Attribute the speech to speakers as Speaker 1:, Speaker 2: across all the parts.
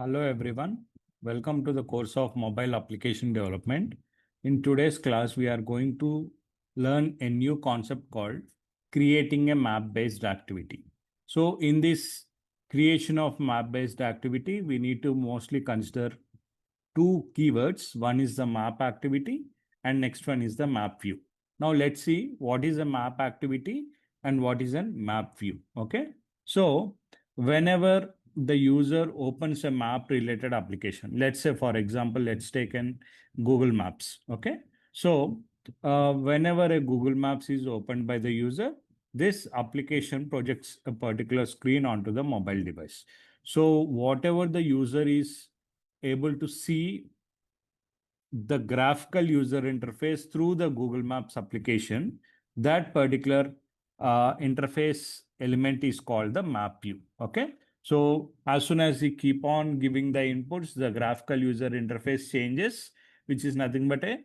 Speaker 1: Hello everyone. Welcome to the course of mobile application development. In today's class, we are going to learn a new concept called creating a map-based activity. So in this creation of map-based activity, we need to mostly consider two keywords. One is the map activity and next one is the map view. Now let's see what is a map activity and what is a map view. Okay. So whenever the user opens a map related application, let's say for example, let's take an Google Maps. Okay. So whenever a Google Maps is opened by the user, this application projects a particular screen onto the mobile device. So whatever the user is able to see the graphical user interface through the Google Maps application, that particular interface element is called the map view. Okay. So as soon as you keep on giving the inputs, the graphical user interface changes, which is nothing but a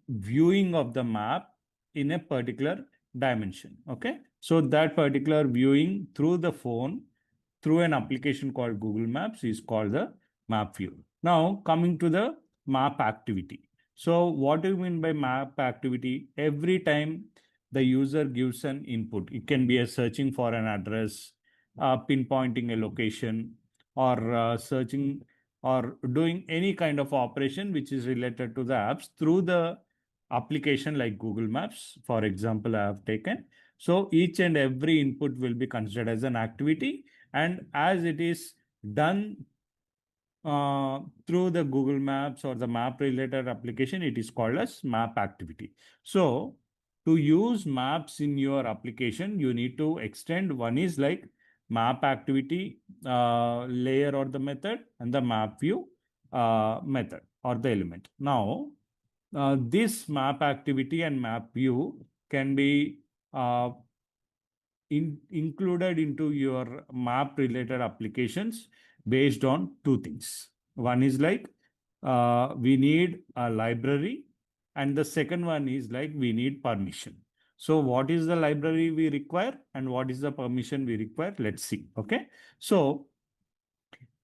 Speaker 1: viewing of the map in a particular dimension. Okay. So that particular viewing through the phone, through an application called Google Maps is called the map view. Now coming to the map activity. So what do you mean by map activity? Every time the user gives an input, it can be a searching for an address, pinpointing a location, or searching or doing any kind of operation which is related to the apps through the application like Google Maps, for example, I have taken. So each and every input will be considered as an activity, and as it is done through the Google Maps or the map related application, it is called as map activity. So to use maps in your application, you need to extend. One is like map activity layer or the method, and the map view method or the element. Now, this map activity and map view can be uh, included into your map related applications based on two things. One is like we need a library, and the second one is like we need permission. So what is the library we require and what is the permission we require? Let's see. Okay. So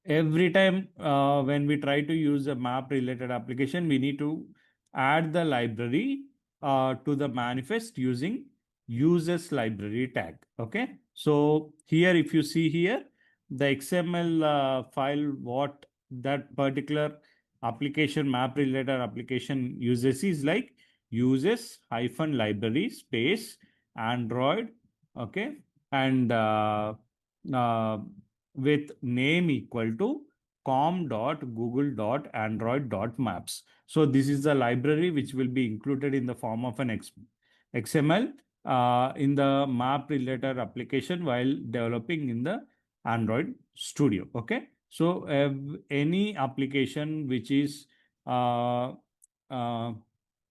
Speaker 1: every time when we try to use a map related application, we need to add the library to the manifest using uses library tag. Okay. So here, if you see here, the XML file, what that particular application map related application uses is like uses hyphen library space Android. Okay. And with name equal to com.google.android.maps. So this is the library which will be included in the form of an XML in the map related application while developing in the Android Studio. Okay. So any application which is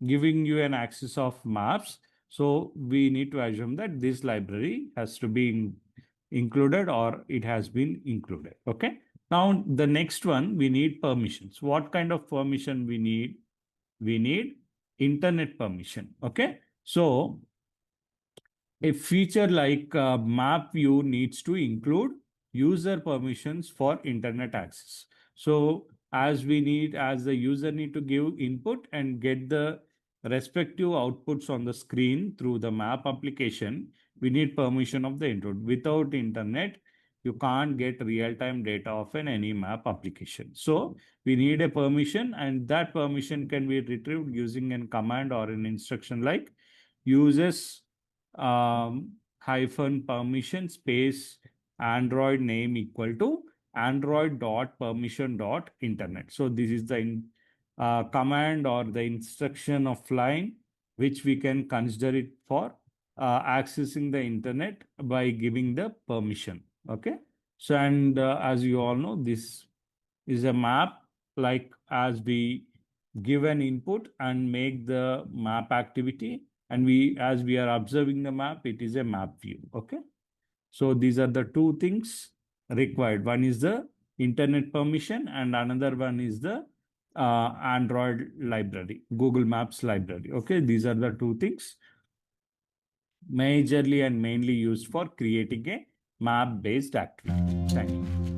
Speaker 1: giving you an access of maps, so we need to assume that this library has to be included or it has been included. Okay. Now the next one, we need permissions. What kind of permission we need? We need internet permission. Okay. So a feature like map view needs to include user permissions for internet access. So as the user need to give input and get the respective outputs on the screen through the map application, we need permission of the input. Without internet, you can't get real-time data of any map application. So we need a permission, and that permission can be retrieved using a command or an instruction like uses hyphen permission space Android name equal to Android dot permission dot internet. So this is the command or the instruction of line which we can consider it for accessing the internet by giving the permission. Okay. So and as you all know, this is a map, like as we give an input and make the map activity, and as we are observing the map, it is a map view. Okay. So these are the two things required. One is the internet permission and another one is the Android library, Google Maps library. Okay. These are the two things majorly and mainly used for creating a map based activity. Thank you.